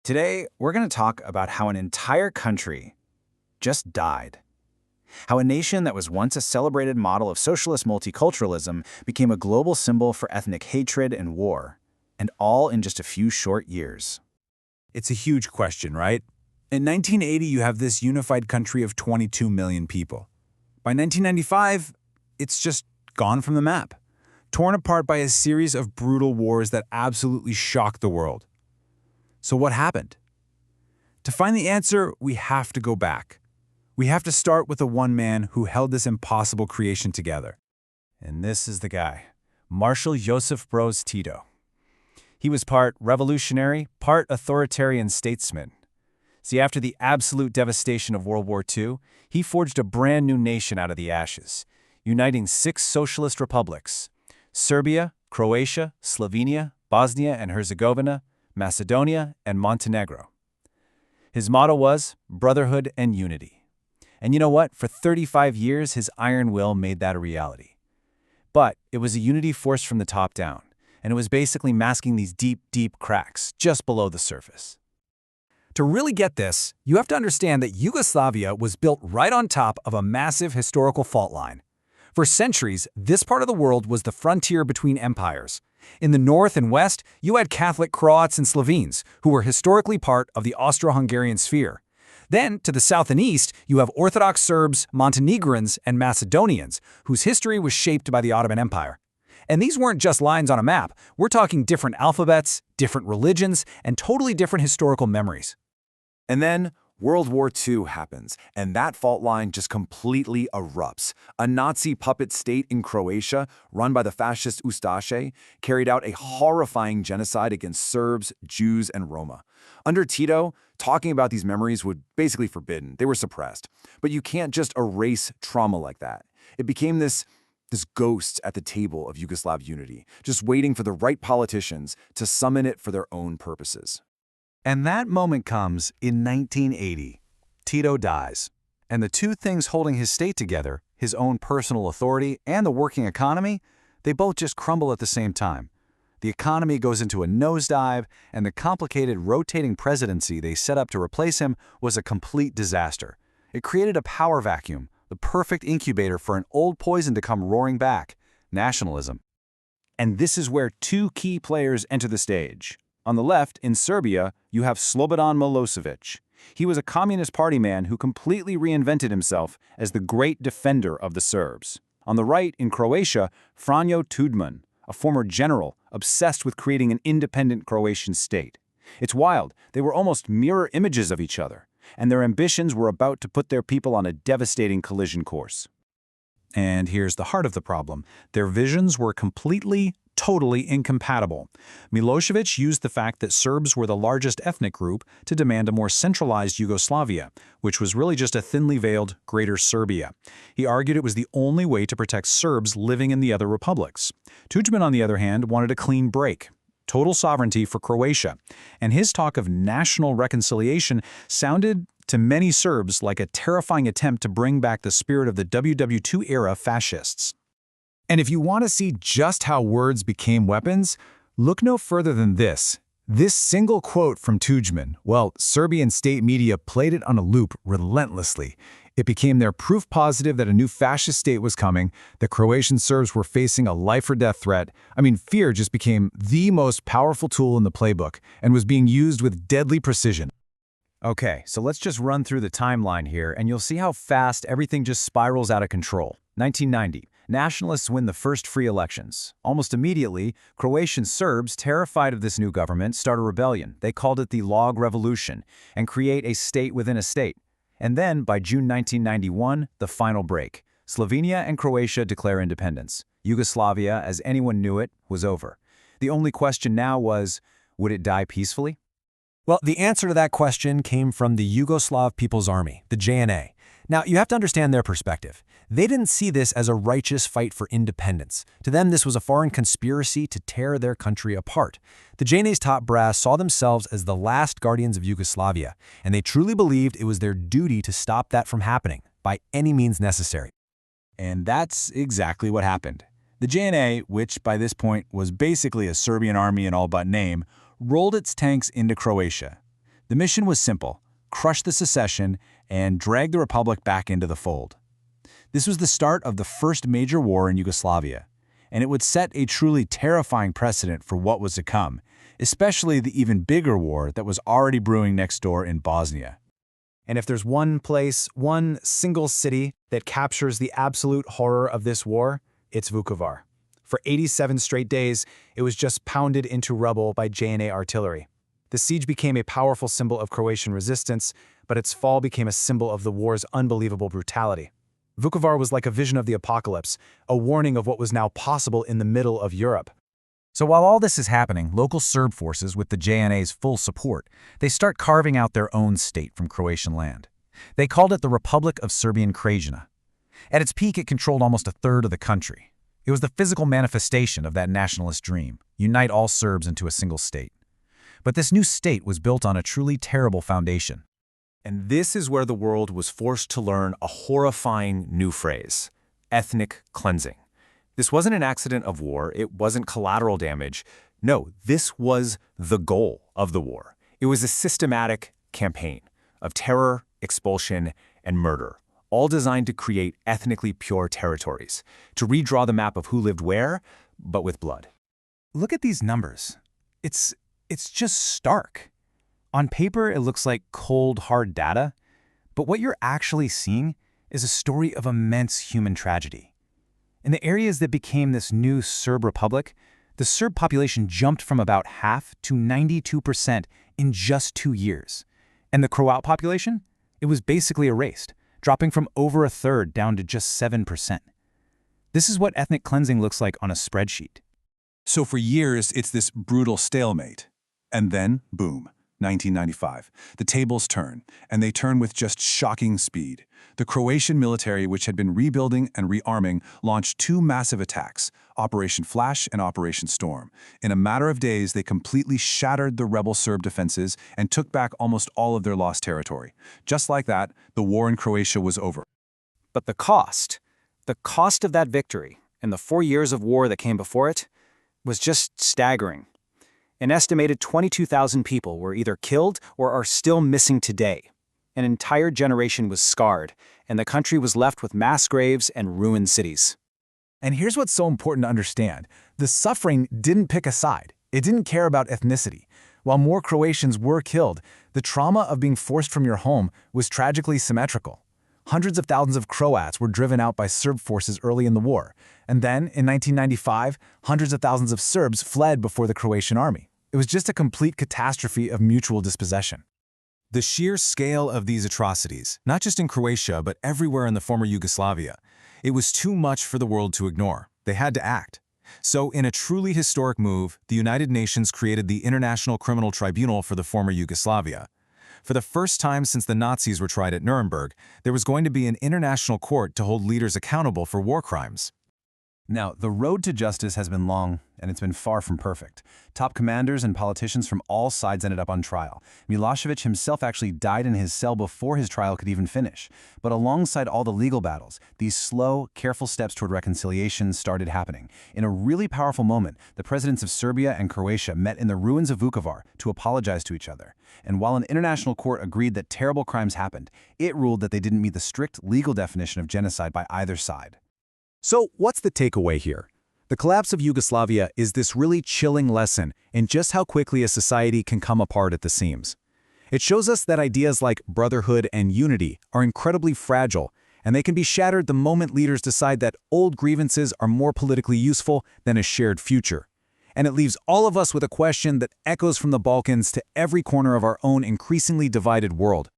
Today, we're going to talk about how an entire country just died. How a nation that was once a celebrated model of socialist multiculturalism became a global symbol for ethnic hatred and war, and all in just a few short years. It's a huge question, right? In 1980, you have this unified country of 22 million people. By 1995, it's just gone from the map, torn apart by a series of brutal wars that absolutely shocked the world. So what happened? To find the answer, we have to go back. We have to start with the one man who held this impossible creation together. And this is the guy, Marshal Josip Broz Tito. He was part revolutionary, part authoritarian statesman. See, after the absolute devastation of World War II, he forged a brand new nation out of the ashes, uniting 6 socialist republics: Serbia, Croatia, Slovenia, Bosnia and Herzegovina, Macedonia, and Montenegro. His motto was brotherhood and unity. And you know what? For 35 years, his iron will made that a reality. But it was a unity forced from the top down, and it was basically masking these deep, deep cracks just below the surface. To really get this, you have to understand that Yugoslavia was built right on top of a massive historical fault line. For centuries, this part of the world was the frontier between empires. In the north and west, you had Catholic Croats and Slovenes, who were historically part of the Austro-Hungarian sphere. Then, to the south and east, you have Orthodox Serbs, Montenegrins, and Macedonians, whose history was shaped by the Ottoman Empire. And these weren't just lines on a map. We're talking different alphabets, different religions, and totally different historical memories. And then World War II happens, and that fault line just completely erupts. A Nazi puppet state in Croatia, run by the fascist Ustaše, carried out a horrifying genocide against Serbs, Jews, and Roma. Under Tito, talking about these memories was basically forbidden. They were suppressed. But you can't just erase trauma like that. It became this ghost at the table of Yugoslav unity, just waiting for the right politicians to summon it for their own purposes. And that moment comes in 1980. Tito dies. And the two things holding his state together, his own personal authority and the working economy, they both just crumble at the same time. The economy goes into a nosedive, and the complicated rotating presidency they set up to replace him was a complete disaster. It created a power vacuum, the perfect incubator for an old poison to come roaring back: nationalism. And this is where two key players enter the stage. On the left, in Serbia, you have Slobodan Milosevic. He was a Communist Party man who completely reinvented himself as the great defender of the Serbs. On the right, in Croatia, Franjo Tudjman, a former general obsessed with creating an independent Croatian state. It's wild. They were almost mirror images of each other, and their ambitions were about to put their people on a devastating collision course. And here's the heart of the problem. Their visions were totally incompatible. Milosevic used the fact that Serbs were the largest ethnic group to demand a more centralized Yugoslavia, which was really just a thinly veiled Greater Serbia. He argued it was the only way to protect Serbs living in the other republics. Tudjman, on the other hand, wanted a clean break, total sovereignty for Croatia, and his talk of national reconciliation sounded to many Serbs like a terrifying attempt to bring back the spirit of the WW2-era fascists. And if you want to see just how words became weapons, look no further than this. This single quote from Tudjman, well, Serbian state media played it on a loop relentlessly. It became their proof positive that a new fascist state was coming, that Croatian Serbs were facing a life-or-death threat. Fear just became the most powerful tool in the playbook and was being used with deadly precision. Okay, so let's just run through the timeline here, and you'll see how fast everything just spirals out of control. 1990. Nationalists win the first free elections. Almost immediately, Croatian Serbs, terrified of this new government, start a rebellion. They called it the Log Revolution, and create a state within a state. And then, by June 1991, the final break. Slovenia and Croatia declare independence. Yugoslavia, as anyone knew it, was over. The only question now was, would it die peacefully? Well, the answer to that question came from the Yugoslav People's Army, the JNA. Now, you have to understand their perspective. They didn't see this as a righteous fight for independence. To them, this was a foreign conspiracy to tear their country apart. The JNA's top brass saw themselves as the last guardians of Yugoslavia, and they truly believed it was their duty to stop that from happening by any means necessary. And that's exactly what happened. The JNA, which by this point was basically a Serbian army in all but name, rolled its tanks into Croatia. The mission was simple: crush the secession and drag the republic back into the fold. This was the start of the first major war in Yugoslavia, and it would set a truly terrifying precedent for what was to come, especially the even bigger war that was already brewing next door in Bosnia. And if there's one place, one single city that captures the absolute horror of this war, it's Vukovar. For 87 straight days, it was just pounded into rubble by JNA artillery. The siege became a powerful symbol of Croatian resistance, but its fall became a symbol of the war's unbelievable brutality. Vukovar was like a vision of the apocalypse, a warning of what was now possible in the middle of Europe. So while all this is happening, local Serb forces, with the JNA's full support, they start carving out their own state from Croatian land. They called it the Republic of Serbian Krajina. At its peak, it controlled almost a third of the country. It was the physical manifestation of that nationalist dream: unite all Serbs into a single state. But this new state was built on a truly terrible foundation. And this is where the world was forced to learn a horrifying new phrase: ethnic cleansing. This wasn't an accident of war, it wasn't collateral damage. No, this was the goal of the war. It was a systematic campaign of terror, expulsion, and murder, all designed to create ethnically pure territories, to redraw the map of who lived where, but with blood. Look at these numbers. It's just stark. On paper, it looks like cold, hard data, but what you're actually seeing is a story of immense human tragedy. In the areas that became this new Serb republic, the Serb population jumped from about half to 92% in just 2 years. And the Croat population? It was basically erased, dropping from over a third down to just 7%. This is what ethnic cleansing looks like on a spreadsheet. So for years, it's this brutal stalemate. And then, boom. 1995. The tables turn, and they turn with just shocking speed. The Croatian military, which had been rebuilding and rearming, launched 2 massive attacks, Operation Flash and Operation Storm. In a matter of days, they completely shattered the rebel Serb defenses and took back almost all of their lost territory. Just like that, the war in Croatia was over. But the cost of that victory, and the 4 years of war that came before it, was just staggering. An estimated 22,000 people were either killed or are still missing today. An entire generation was scarred, and the country was left with mass graves and ruined cities. And here's what's so important to understand. The suffering didn't pick a side. It didn't care about ethnicity. While more Croatians were killed, the trauma of being forced from your home was tragically symmetrical. Hundreds of thousands of Croats were driven out by Serb forces early in the war. And then, in 1995, hundreds of thousands of Serbs fled before the Croatian army. It was just a complete catastrophe of mutual dispossession. The sheer scale of these atrocities, not just in Croatia but everywhere in the former Yugoslavia, it was too much for the world to ignore. They had to act. So, in a truly historic move, the United Nations created the International Criminal Tribunal for the former Yugoslavia. For the first time since the Nazis were tried at Nuremberg, there was going to be an international court to hold leaders accountable for war crimes. Now, the road to justice has been long, and it's been far from perfect. Top commanders and politicians from all sides ended up on trial. Milosevic himself actually died in his cell before his trial could even finish. But alongside all the legal battles, these slow, careful steps toward reconciliation started happening. In a really powerful moment, the presidents of Serbia and Croatia met in the ruins of Vukovar to apologize to each other. And while an international court agreed that terrible crimes happened, it ruled that they didn't meet the strict legal definition of genocide by either side. So, what's the takeaway here? The collapse of Yugoslavia is this really chilling lesson in just how quickly a society can come apart at the seams. It shows us that ideas like brotherhood and unity are incredibly fragile, and they can be shattered the moment leaders decide that old grievances are more politically useful than a shared future. And it leaves all of us with a question that echoes from the Balkans to every corner of our own increasingly divided world.